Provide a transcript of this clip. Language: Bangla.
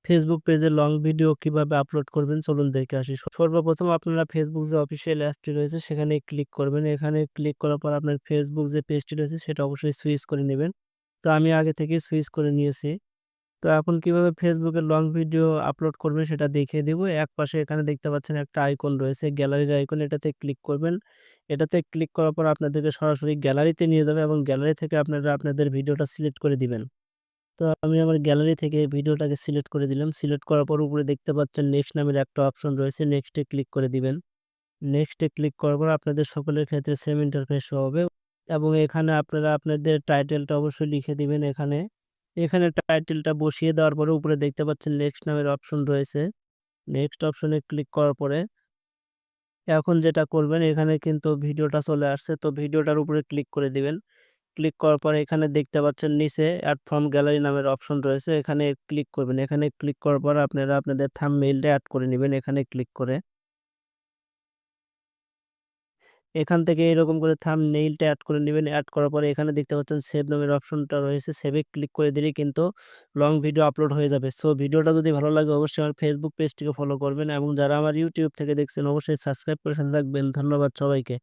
ফেসবুক পেজে লং ভিডিও কিভাবে আপলোড করবেন চলুন দেখে আসি। সর্বপ্রথম আপনারা ফেসবুক যে অফিসিয়াল অ্যাপটি রয়েছে সেখানে ক্লিক করবেন। এখানে ক্লিক করার পর আপনার ফেসবুক যে পেজটি রয়েছে সেটা অবশ্যই সুইচ করে নেবেন। তো আমি আগে থেকেই সুইচ করে নিয়েছি। তো এখন কিভাবে ফেসবুকে লং ভিডিও আপলোড করবেন সেটা দেখিয়ে দিব। একপাশে এখানে দেখতে পাচ্ছেন একটা আইকন রয়েছে, গ্যালারির আইকন, এটাতে ক্লিক করবেন। এটাতে ক্লিক করার পর আপনাদেরকে সরাসরি গ্যালারিতে নিয়ে যাবে এবং গ্যালারি থেকে আপনারা আপনাদের ভিডিওটা সিলেক্ট করে দিবেন। তো আমি আমার গ্যালারি থেকে ভিডিওটাকে সিলেক্ট করে দিলাম। সিলেক্ট করার পর উপরে দেখতে পাচ্ছেন নেক্সট নামের একটা অপশন রয়েছে। নেক্সটে ক্লিক করে দিবেন। নেক্সটে ক্লিক করার পর আপনাদের সকলের ক্ষেত্রে সেম ইন্টারফেস শো হবে এবং এখানে আপনারা আপনাদের টাইটেলটা অবশ্যই লিখে দিবেন এখানে। এখানে টাইটেলটা বসিয়ে দেওয়ার পরে উপরে দেখতে পাচ্ছেন নেক্সট নামের অপশন রয়েছে। নেক্সট অপশনে ক্লিক করার পরে এখন যেটা করবেন এখানে কিন্তু ভিডিওটা চলে আসছে। তো ভিডিওটার উপরে ক্লিক করে দিবেন। ক্লিক করার পরে এখানে দেখতে পাচ্ছেন নিচে এড ফ্রম গ্যালারি নামের অপশন রয়েছে। এখানে ক্লিক করবেন। এখানে ক্লিক করার পর আপনারা আপনাদের থাম্বনেইলটা এড করে নিবেন এখানে ক্লিক করে। এখান থেকে এরকম করে থাম্বনেইলটা এড করে নিবেন। এড করার পরে এখানে দেখতে পাচ্ছেন সেভ নামের অপশনটা রয়েছে। সেভে ক্লিক করে দিলেই কিন্তু লং ভিডিও আপলোড হয়ে যাবে। সো ভিডিওটা যদি ভালো লাগে অবশ্যই আমার ফেসবুক পেজটিকে ফলো করবেন এবং যারা আমার ইউটিউব থেকে দেখছেন অবশ্যই সাবস্ক্রাইব করে সাথে থাকবেন। ধন্যবাদ সবাইকে।